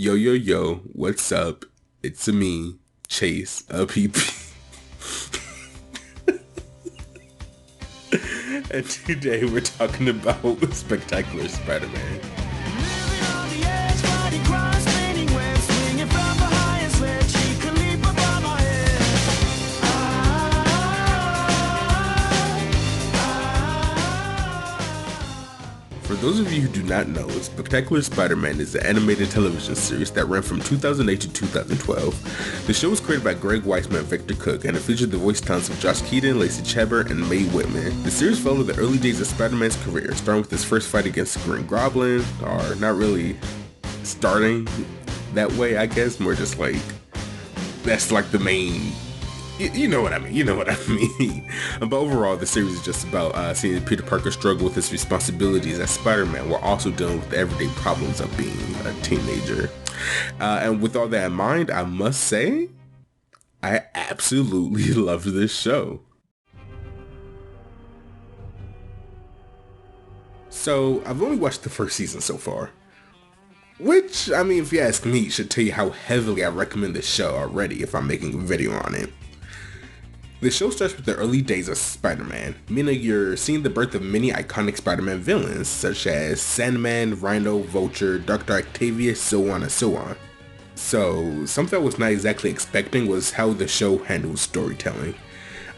Yo, yo, yo, what's up? It's a me, Chase, a PP. And today we're talking about Spectacular Spider-Man. For those of you who do not know, Spectacular Spider-Man is an animated television series that ran from 2008 to 2012. The show was created by Greg Weisman and Victor Cook, and it featured the voice talents of Josh Keaton, Lacey Chabert, and Mae Whitman. The series followed the early days of Spider-Man's career, starting with his first fight against the Green Goblin, or not really starting that way, I guess, more just like, that's like the main... You know what I mean. But overall, the series is just about seeing Peter Parker struggle with his responsibilities as Spider-Man while also dealing with the everyday problems of being a teenager. And with all that in mind, I must say, I absolutely loved this show. So, I've only watched the first season so far. Which, I mean, if you ask me, should tell you how heavily I recommend this show already if I'm making a video on it. The show starts with the early days of Spider-Man, meaning you're seeing the birth of many iconic Spider-Man villains, such as Sandman, Rhino, Vulture, Dr. Octavius, so on and so on. So, something I was not exactly expecting was how the show handles storytelling.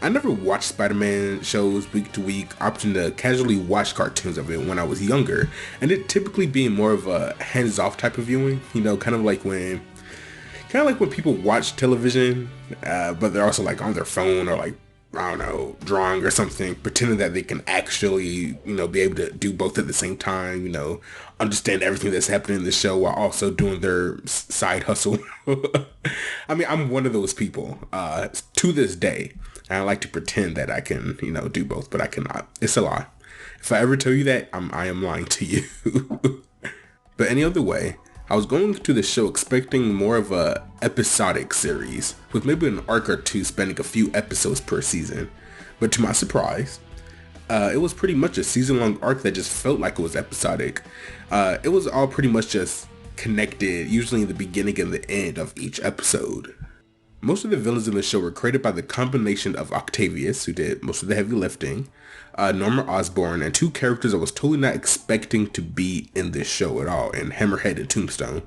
I never watched Spider-Man shows week to week, opting to casually watch cartoons of it when I was younger, and it typically being more of a hands-off type of viewing, kind of like when people watch television, but they're also like on their phone or like, I don't know, drawing or something, pretending that they can actually, be able to do both at the same time, understand everything that's happening in the show while also doing their side hustle. I mean, I'm one of those people, to this day. I like to pretend that I can, do both, but I cannot. It's a lie. If I ever tell you that, I am lying to you. But any other way, I was going to the show expecting more of a episodic series, with maybe an arc or two spanning a few episodes per season. But to my surprise, it was pretty much a season-long arc that just felt like it was episodic. It was all pretty much just connected, usually in the beginning and the end of each episode. Most of the villains in the show were created by the combination of Octavius, who did most of the heavy lifting, Norman Osborn, and two characters I was totally not expecting to be in this show at all, in Hammerhead and Tombstone.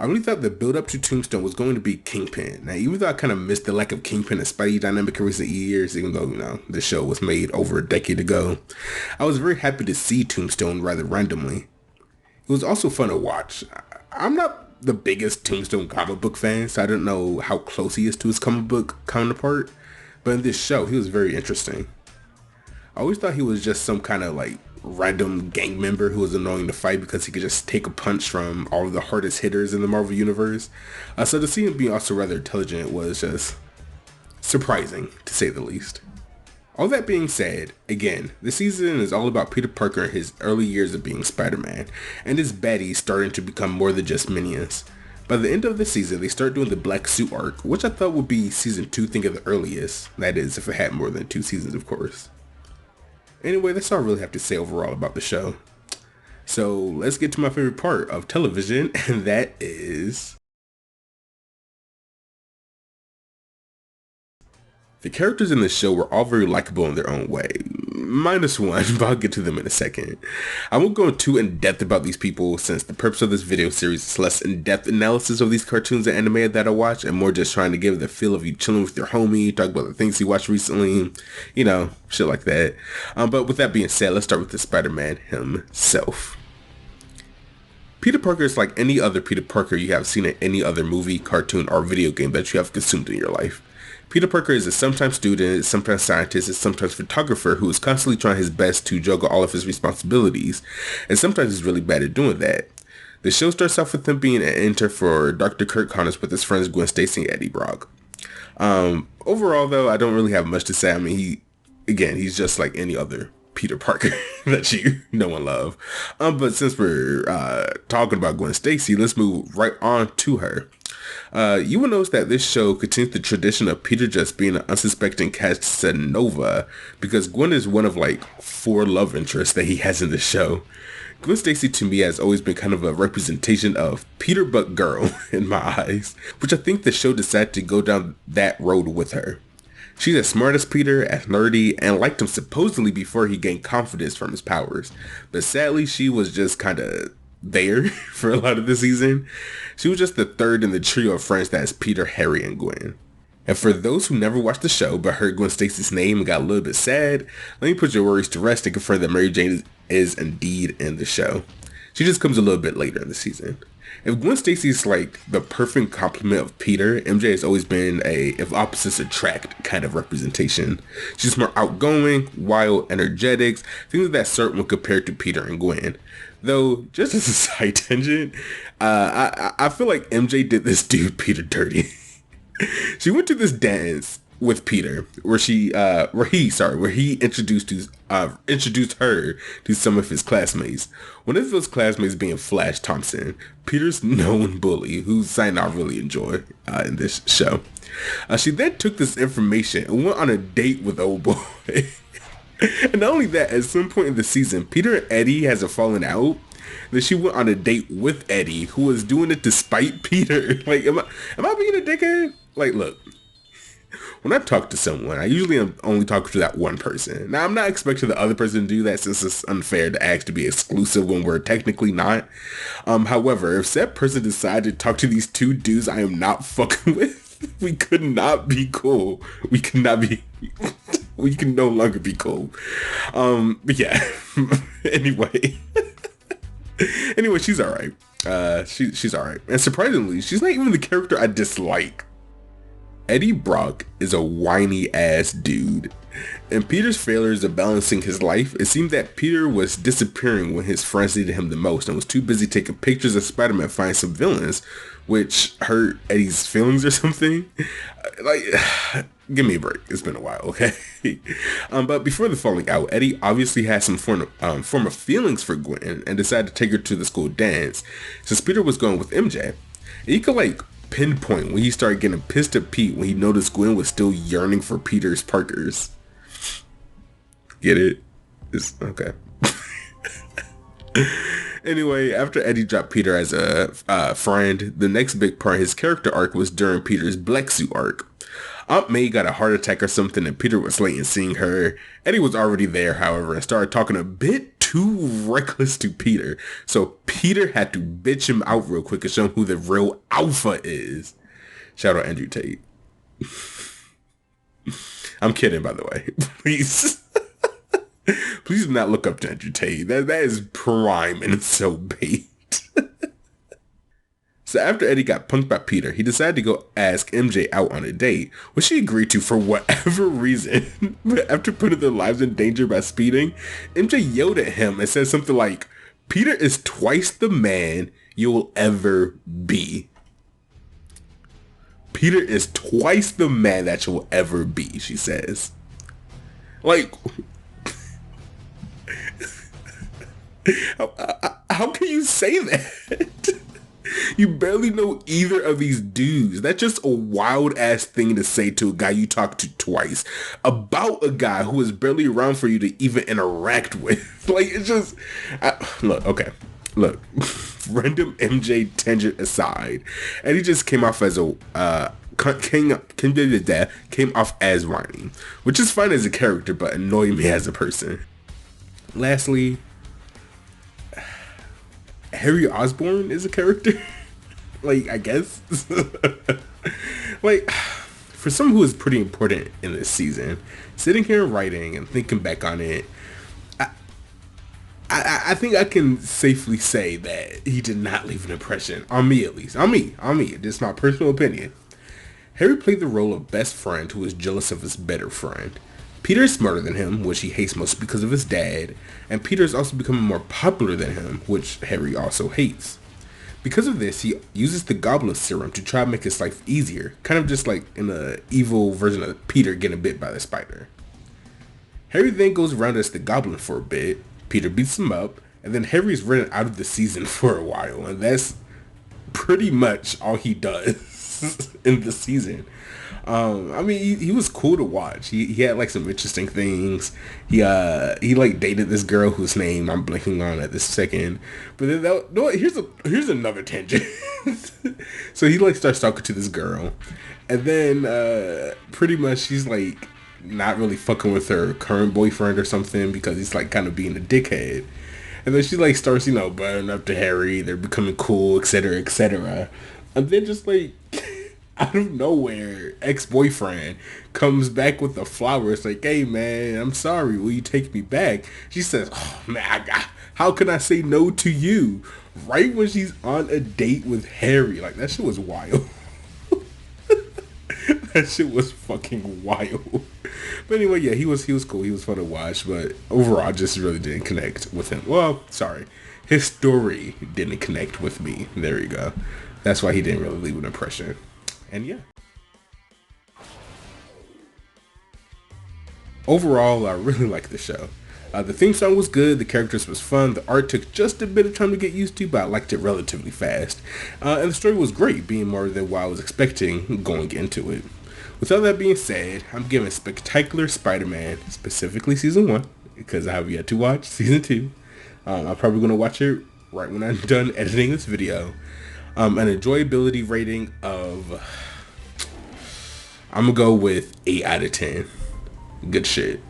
I really thought the build up to Tombstone was going to be Kingpin. Now, even though I kind of missed the lack of Kingpin and Spidey dynamic in recent years, even though, the show was made over a decade ago, I was very happy to see Tombstone rather randomly. It was also fun to watch. I'm not the biggest Tombstone comic book fan, so I don't know how close he is to his comic book counterpart, but in this show, he was very interesting. I always thought he was just some kind of like random gang member who was annoying to fight because he could just take a punch from all of the hardest hitters in the Marvel Universe. So to see him being also rather intelligent was just surprising, to say the least. All that being said, again, this season is all about Peter Parker and his early years of being Spider-Man, and his baddies starting to become more than just minions. By the end of the season, they start doing the Black Suit arc, which I thought would be season 2 thing at the earliest. That is, if it had more than 2 seasons, of course. Anyway, that's all I really have to say overall about the show. So, let's get to my favorite part of television, and that is... the characters in the show were all very likable in their own way, minus one, but I'll get to them in a second. I won't go too in-depth about these people since the purpose of this video series is less in-depth analysis of these cartoons and anime that I watch and more just trying to give the feel of you chilling with your homie, talk about the things you watched recently, shit like that. But with that being said, let's start with the Spider-Man himself. Peter Parker is like any other Peter Parker you have seen in any other movie, cartoon, or video game that you have consumed in your life. Peter Parker is a sometimes student, sometimes scientist, and sometimes photographer who is constantly trying his best to juggle all of his responsibilities, and sometimes he's really bad at doing that. The show starts off with him being an intern for Dr. Kirk Connors with his friends Gwen Stacy and Eddie Brock. Overall, though, I don't really have much to say. I mean, he's just like any other Peter Parker that you know and love. But since we're talking about Gwen Stacy, let's move right on to her. You will notice that this show continues the tradition of Peter just being an unsuspecting Casanova because Gwen is one of like 4 love interests that he has in the show. Gwen Stacy to me has always been kind of a representation of Peter but girl in my eyes, which I think the show decided to go down that road with her. She's as smart as Peter, as nerdy, and liked him supposedly before he gained confidence from his powers. But sadly, she was just kind of there for a lot of the season. She was just the third in the trio of friends that is Peter, Harry, and Gwen. And for those who never watched the show but heard Gwen Stacy's name and got a little bit sad, let me put your worries to rest and confirm that Mary Jane is indeed in the show. She just comes a little bit later in the season. If Gwen Stacy's like the perfect complement of Peter, MJ has always been a if opposites attract kind of representation. She's more outgoing, wild, energetic, things of that sort when compared to Peter and Gwen. Though, just as a side tangent, I feel like MJ did this dude Peter dirty. She went to this dance with Peter where he introduced her to some of his classmates. One of those classmates being Flash Thompson, Peter's known bully, whose sign I really enjoy in this show. She then took this information and went on a date with old boy. And not only that, at some point in the season, Peter and Eddie has a falling out. Then she went on a date with Eddie, who was doing it to spite Peter. Like, am I being a dickhead? Like, look, when I talk to someone, I usually am only talking to that one person. Now, I'm not expecting the other person to do that since it's unfair to ask to be exclusive when we're technically not. However, if that person decided to talk to these two dudes I am not fucking with, we could not be cool. We can no longer be cool. But yeah, anyway. Anyway, she's alright. She's alright. And surprisingly, she's not even the character I dislike. Eddie Brock is a whiny ass dude. In Peter's failures of balancing his life, it seemed that Peter was disappearing when his friends needed him the most and was too busy taking pictures of Spider-Man finding some villains, which hurt Eddie's feelings or something. Like, give me a break. It's been a while, okay? But before the falling out, Eddie obviously had some form of feelings for Gwen and decided to take her to the school dance since Peter was going with MJ. And he could like pinpoint when he started getting pissed at Pete when he noticed Gwen was still yearning for Peter's Parkers. Get it? It's okay. Anyway, after Eddie dropped Peter as a friend, the next big part of his character arc was during Peter's Black Suit arc. Aunt May got a heart attack or something and Peter was late in seeing her. Eddie was already there, however, and started talking a bit too reckless to Peter. So Peter had to bitch him out real quick and show him who the real alpha is. Shout out Andrew Tate. I'm kidding, by the way. Please. Please do not look up to Andrew Tate. That is prime and so bait. So after Eddie got punked by Peter, he decided to go ask MJ out on a date, which she agreed to for whatever reason. But after putting their lives in danger by speeding, MJ yelled at him and said something like, "Peter is twice the man you'll ever be." Peter is twice the man that you'll ever be, she says. Like, how can you say that? You barely know either of these dudes. That's just a wild ass thing to say to a guy you talked to twice about a guy who is barely around for you to even interact with. Like, it's just, look, random MJ tangent aside, and he just came off as came off as whiny, which is fine as a character, but annoyed me as a person. Lastly, Harry Osborn is a character. Like, I guess. Like, for someone who is pretty important in this season, sitting here writing and thinking back on it, I think I can safely say that he did not leave an impression on me, at least. On me. This is my personal opinion. Harry played the role of best friend who is jealous of his better friend. Peter is smarter than him, which he hates mostly because of his dad, and Peter is also becoming more popular than him, which Harry also hates. Because of this, he uses the Goblin Serum to try to make his life easier, kind of just like in an evil version of Peter getting bit by the spider. Harry then goes around as the Goblin for a bit, Peter beats him up, and then Harry's running out of the season for a while, and that's pretty much all he does in the season. I mean, he was cool to watch. He had like some interesting things. He like dated this girl whose name I'm blanking on at this second. But then no, here's another tangent. So he like starts talking to this girl, and then pretty much she's like not really fucking with her current boyfriend or something because he's like kind of being a dickhead. And then she like starts, buttoning up to Harry. They're becoming cool, etc., etc. And then just like out of nowhere, ex-boyfriend comes back with the flowers like, hey man, I'm sorry, will you take me back? She says, oh man, how can I say no to you? Right when she's on a date with Harry. Like, that shit was wild. That shit was fucking wild. But anyway, yeah, he was cool. He was fun to watch, but overall, I just really didn't connect with him. Well, sorry. His story didn't connect with me. There you go. That's why he didn't really leave an impression. And yeah. Overall, I really liked the show. The theme song was good, the characters was fun, the art took just a bit of time to get used to, but I liked it relatively fast. And the story was great, being more than what I was expecting going into it. With all that being said, I'm giving Spectacular Spider-Man, specifically Season 1, because I have yet to watch Season 2. I'm probably going to watch it right when I'm done editing this video. An enjoyability rating of, I'm going to go with 8 out of 10. Good shit.